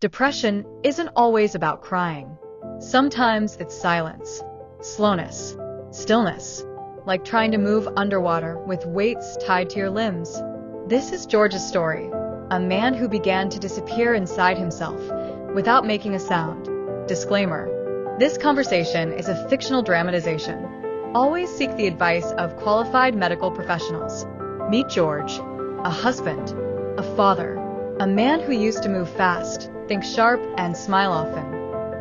Depression isn't always about crying. Sometimes it's silence, slowness, stillness, like trying to move underwater with weights tied to your limbs. This is George's story, a man who began to disappear inside himself without making a sound. Disclaimer: this conversation is a fictional dramatization. Always seek the advice of qualified medical professionals. Meet George, a husband, a father, a man who used to move fast, think sharp, and smile often.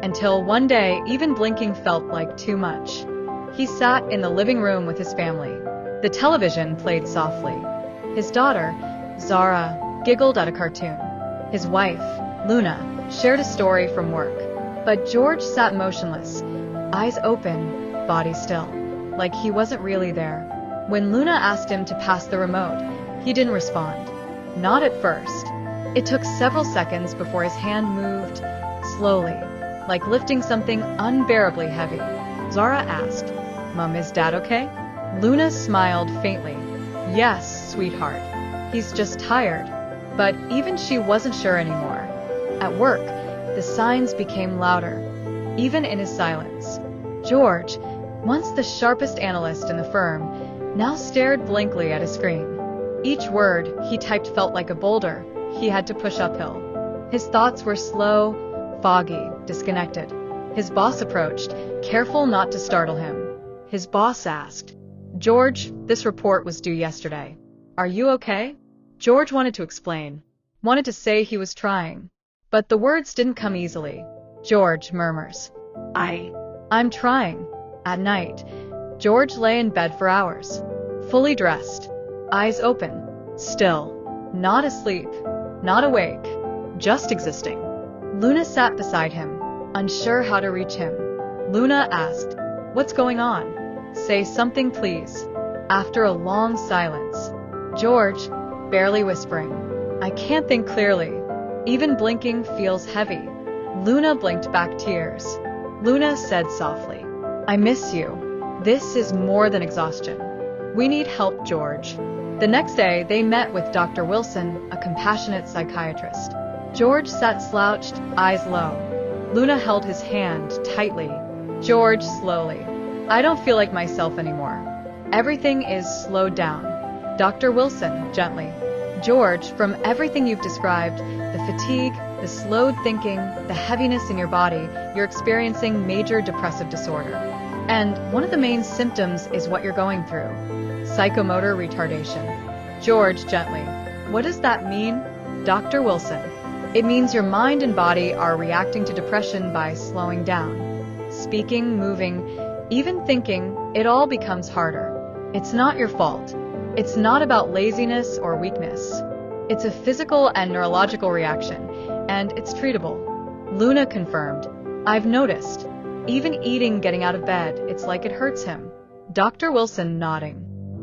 Until one day, even blinking felt like too much. He sat in the living room with his family. The television played softly. His daughter, Zara, giggled at a cartoon. His wife, Luna, shared a story from work. But George sat motionless, eyes open, body still, like he wasn't really there. When Luna asked him to pass the remote, he didn't respond. Not at first. It took several seconds before his hand moved, slowly, like lifting something unbearably heavy. Zara asked, "Mom, is Dad okay?" Luna smiled faintly. "Yes, sweetheart. He's just tired." But even she wasn't sure anymore. At work, the signs became louder, even in his silence. George, once the sharpest analyst in the firm, now stared blankly at his screen. Each word he typed felt like a boulder he had to push uphill. His thoughts were slow, foggy, disconnected. His boss approached, careful not to startle him. His boss asked, "George, this report was due yesterday. Are you okay?" George wanted to explain, wanted to say he was trying, but the words didn't come easily. George murmurs, I'm trying." At night, George lay in bed for hours, fully dressed, eyes open, still, not asleep, not awake, just existing. Luna sat beside him, unsure how to reach him. Luna asked, "What's going on? Say something, please." After a long silence, George, barely whispering, "I can't think clearly. Even blinking feels heavy." Luna blinked back tears. Luna said softly, "I miss you. This is more than exhaustion. We need help, George." The next day, they met with Dr. Wilson, a compassionate psychiatrist. George sat slouched, eyes low. Luna held his hand tightly. George slowly, "I don't feel like myself anymore. Everything is slowed down." Dr. Wilson, gently, "George, from everything you've described, the fatigue, the slowed thinking, the heaviness in your body, you're experiencing major depressive disorder. And one of the main symptoms is what you're going through: psychomotor retardation." George, gently, "What does that mean?" Dr. Wilson, "It means your mind and body are reacting to depression by slowing down. Speaking, moving, even thinking, it all becomes harder. It's not your fault. It's not about laziness or weakness. It's a physical and neurological reaction, and it's treatable." Luna confirmed, "I've noticed. Even eating, getting out of bed, it's like it hurts him." Dr. Wilson, nodding,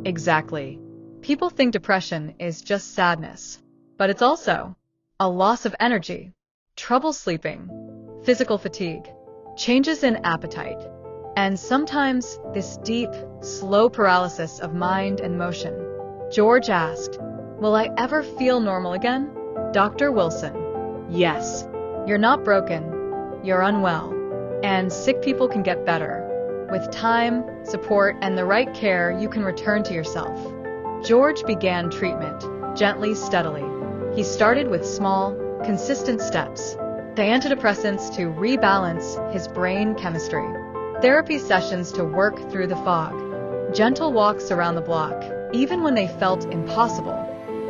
"Exactly. People think depression is just sadness, but it's also a loss of energy, trouble sleeping, physical fatigue, changes in appetite, and sometimes this deep, slow paralysis of mind and motion." George asked, "Will I ever feel normal again?" Dr. Wilson, "Yes. You're not broken. You're unwell. And sick people can get better. With time, support, and the right care, you can return to yourself." George began treatment, gently, steadily. He started with small, consistent steps. The antidepressants to rebalance his brain chemistry. Therapy sessions to work through the fog. Gentle walks around the block, even when they felt impossible.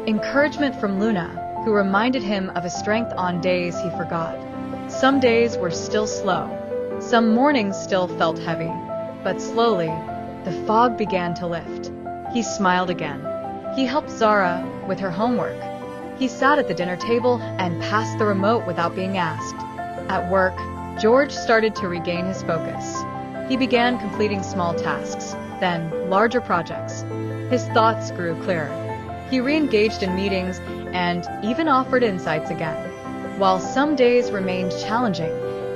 Encouragement from Luna, who reminded him of his strength on days he forgot. Some days were still slow. Some mornings still felt heavy. But slowly, the fog began to lift. He smiled again. He helped Zara with her homework. He sat at the dinner table and passed the remote without being asked. At work, George started to regain his focus. He began completing small tasks, then larger projects. His thoughts grew clearer. He re-engaged in meetings and even offered insights again. While some days remained challenging,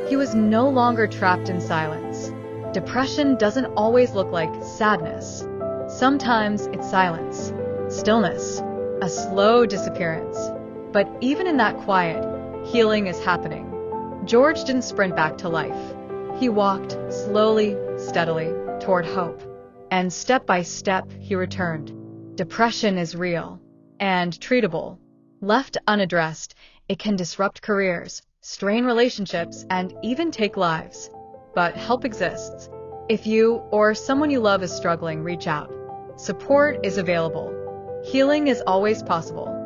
he was no longer trapped in silence. Depression doesn't always look like sadness. Sometimes it's silence, stillness, a slow disappearance. But even in that quiet, Healing is happening. George didn't sprint back to life. He walked slowly, steadily, toward hope. And step by step, he returned. Depression is real and treatable. Left unaddressed, it can disrupt careers, strain relationships, and even take lives. But help exists. If you or someone you love is struggling, reach out. Support is available. Healing is always possible.